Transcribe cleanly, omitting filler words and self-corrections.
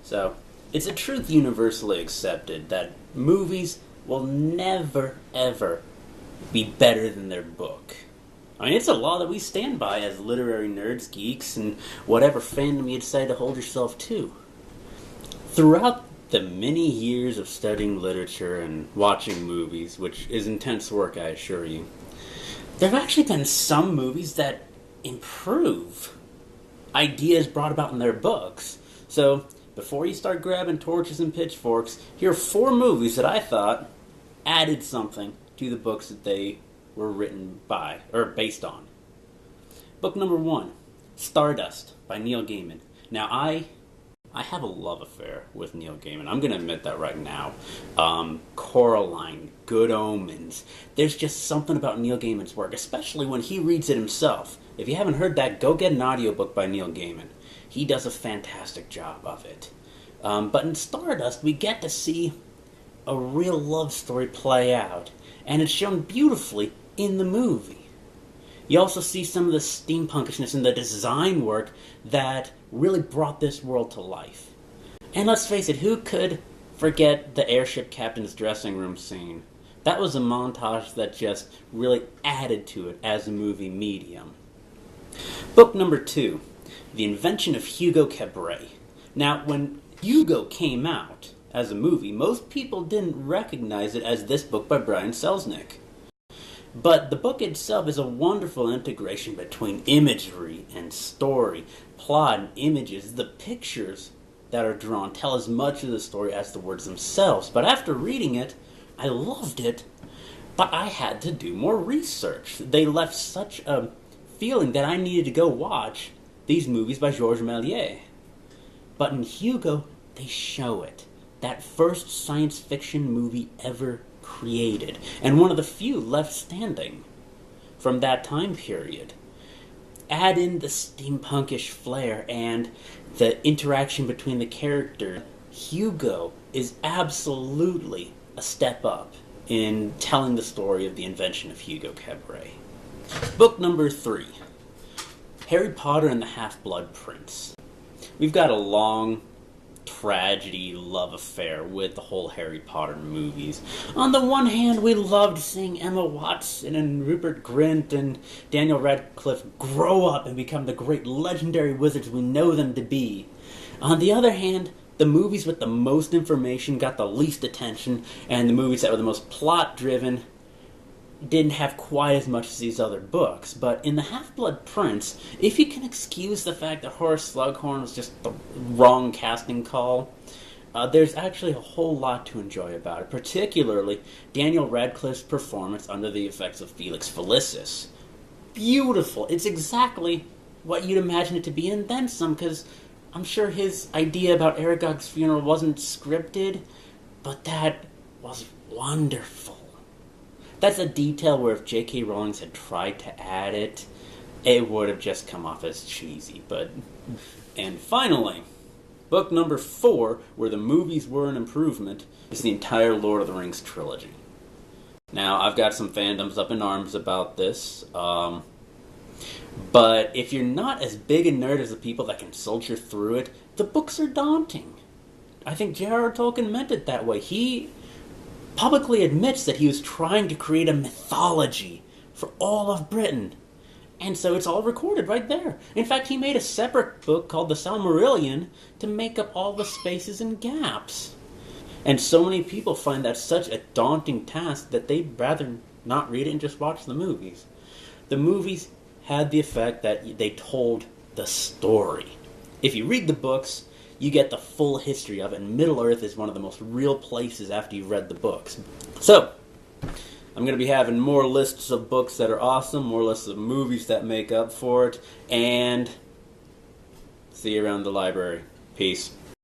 So, it's a truth universally accepted that movies will never, ever be better than their book. I mean, it's a law that we stand by as literary nerds, geeks, and whatever fandom you decide to hold yourself to. Throughout the many years of studying literature and watching movies, which is intense work, I assure you, there have actually been some movies that improve ideas brought about in their books. So, before you start grabbing torches and pitchforks, here are 4 movies that I thought added something to the books that they were written by, or based on. Book number 1, Stardust by Neil Gaiman. Now, I have a love affair with Neil Gaiman. I'm going to admit that right now. Coraline, Good Omens. There's just something about Neil Gaiman's work, especially when he reads it himself. If you haven't heard that, go get an audiobook by Neil Gaiman. He does a fantastic job of it. But in Stardust, we get to see a real love story play out, and it's shown beautifully in the movie. You also see some of the steampunkishness and the design work that really brought this world to life. And let's face it, who could forget the airship captain's dressing room scene? That was a montage that just really added to it as a movie medium. Book number 2, The Invention of Hugo Cabret. Now, when Hugo came out as a movie, most people didn't recognize it as this book by Brian Selznick. But the book itself is a wonderful integration between imagery and story, plot and images. The pictures that are drawn tell as much of the story as the words themselves. But after reading it, I loved it, but I had to do more research. They left such a feeling that I needed to go watch these movies by Georges Méliès. But in Hugo, they show it. That first science fiction movie ever created, and one of the few left standing from that time period. Add in the steampunkish flair and the interaction between the characters. Hugo is absolutely a step up in telling the story of the invention of Hugo Cabret. Book number 3, Harry Potter and the Half-Blood Prince. We've got a long tragedy love affair with the whole Harry Potter movies. On the one hand, we loved seeing Emma Watson and Rupert Grint and Daniel Radcliffe grow up and become the great legendary wizards we know them to be. On the other hand, the movies with the most information got the least attention, and the movies that were the most plot-driven didn't have quite as much as these other books. But in The Half-Blood Prince, if you can excuse the fact that Horace Slughorn was just the wrong casting call, there's actually a whole lot to enjoy about it, particularly Daniel Radcliffe's performance under the effects of Felix Felicis. Beautiful. It's exactly what you'd imagine it to be, and then some, because I'm sure his idea about Aragog's funeral wasn't scripted, but that was wonderful. That's a detail where if J.K. Rowling had tried to add it, it would have just come off as cheesy. And finally, book number 4, where the movies were an improvement, is the entire Lord of the Rings trilogy. Now, I've got some fandoms up in arms about this, but if you're not as big a nerd as the people that can soldier through it, the books are daunting. I think J.R.R. Tolkien meant it that way. He publicly admits that he was trying to create a mythology for all of Britain. And so it's all recorded right there. In fact, he made a separate book called The Silmarillion to make up all the spaces and gaps. And so many people find that such a daunting task that they'd rather not read it and just watch the movies. The movies had the effect that they told the story. If you read the books, you get the full history of it, and Middle-earth is one of the most real places after you've read the books. So, I'm going to be having more lists of books that are awesome, more lists of movies that make up for it, and see you around the library. Peace.